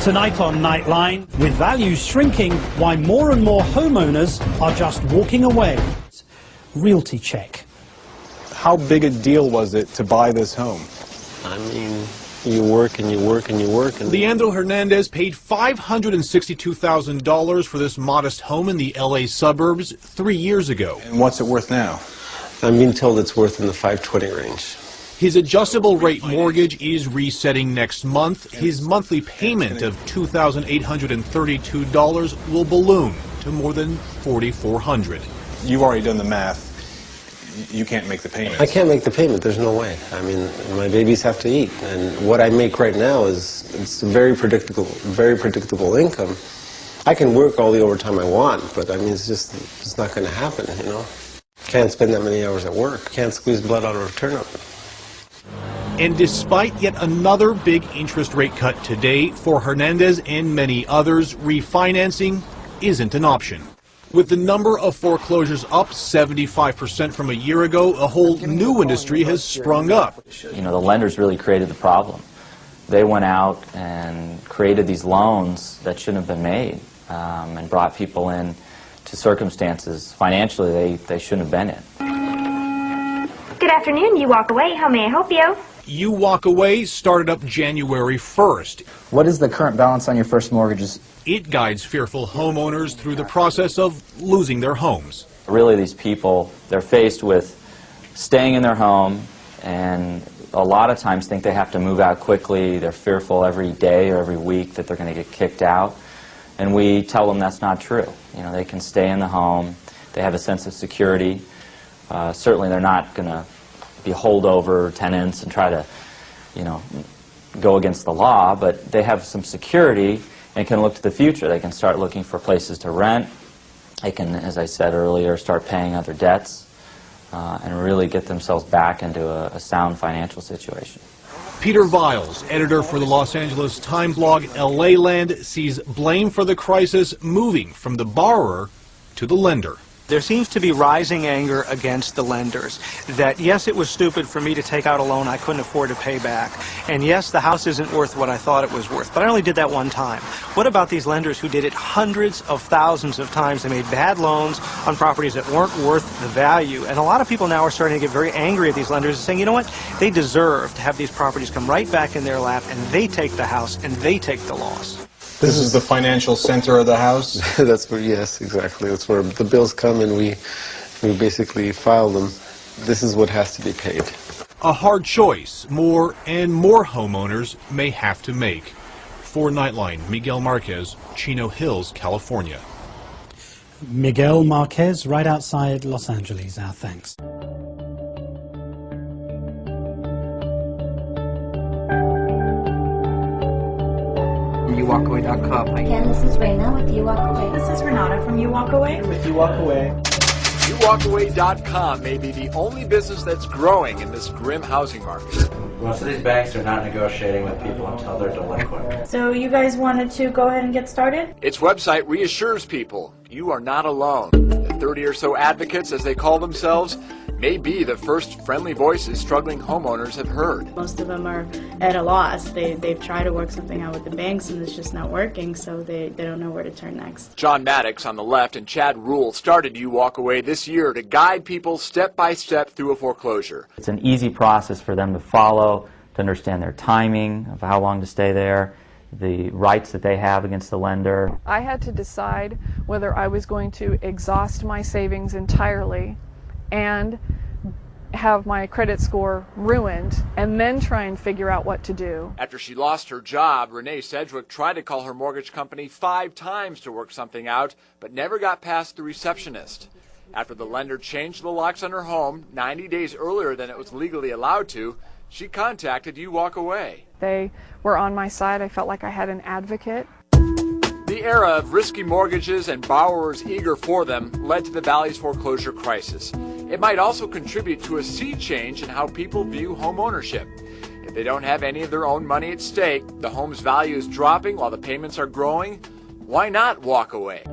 Tonight on Nightline, with values shrinking, why more and more homeowners are just walking away. Realty check. How big a deal was it to buy this home? I mean, you work and you work and you work. Leandro Hernandez paid $562,000 for this modest home in the LA suburbs 3 years ago. And what's it worth now? I'm being told it's worth in the 520 range. His adjustable rate mortgage is resetting next month. His monthly payment of $2,832 will balloon to more than $4,400. You've already done the math. You can't make the payment. I can't make the payment. There's no way. I mean, my babies have to eat, and what I make right now it's a very predictable income. I can work all the overtime I want, but I mean, it's not going to happen. You know, can't spend that many hours at work. Can't squeeze blood out of a turnip. And despite yet another big interest rate cut today for Hernandez and many others, refinancing isn't an option. With the number of foreclosures up 75% from a year ago, a whole new industry has sprung up. You know, the lenders really created the problem. They went out and created these loans that shouldn't have been made and brought people in to circumstances financially they shouldn't have been in. Good afternoon, You Walk Away. How may I help you? You Walk Away started up January 1st. What is the current balance on your first mortgages? It guides fearful homeowners through the process of losing their homes. Really, these people, they're faced with staying in their home and a lot of times think they have to move out quickly. They're fearful every day or every week that they're going to get kicked out. And we tell them that's not true. You know, they can stay in the home. They have a sense of security. Certainly, they're not going to be holdover tenants and try to, you know, go against the law, but they have some security and can look to the future. They can start looking for places to rent. They can, as I said earlier, start paying other debts and really get themselves back into a sound financial situation. Peter Viles, editor for the Los Angeles Times blog LA Land, sees blame for the crisis moving from the borrower to the lender. There seems to be rising anger against the lenders that, yes, it was stupid for me to take out a loan I couldn't afford to pay back. And yes, the house isn't worth what I thought it was worth. But I only did that one time. What about these lenders who did it hundreds of thousands of times? They made bad loans on properties that weren't worth the value. And a lot of people now are starting to get very angry at these lenders and saying, you know what, they deserve to have these properties come right back in their lap, and they take the house and they take the loss. This is the financial center of the house? That's where, yes, exactly. That's where the bills come and we basically file them. This is what has to be paid. A hard choice more and more homeowners may have to make. For Nightline, Miguel Marquez, Chino Hills, California. Miguel Marquez, right outside Los Angeles. Our thanks. YouWalkAway.com. Again, this is Raina with You Walk Away. This is Renata from You Walk Away. With You Walk Away. YouWalkAway.com may be the only business that's growing in this grim housing market. Most of these banks are not negotiating with people until they're delinquent. So you guys wanted to go ahead and get started? Its website reassures people you are not alone. The 30 or so advocates, as they call themselves, may be the first friendly voices struggling homeowners have heard. Most of them are at a loss. They've tried to work something out with the banks and it's just not working, so they don't know where to turn next. John Maddox on the left and Chad Rule started You Walk Away this year to guide people step by step through a foreclosure. It's an easy process for them to follow, to understand their timing of how long to stay there, the rights that they have against the lender. I had to decide whether I was going to exhaust my savings entirely and have my credit score ruined and then try and figure out what to do. After she lost her job, Renee Sedgwick tried to call her mortgage company 5 times to work something out, but never got past the receptionist. After the lender changed the locks on her home 90 days earlier than it was legally allowed to, she contacted You Walk Away. They were on my side. I felt like I had an advocate. The era of risky mortgages and borrowers eager for them led to the Valley's foreclosure crisis. It might also contribute to a sea change in how people view home ownership. If they don't have any of their own money at stake, the home's value is dropping while the payments are growing, why not walk away?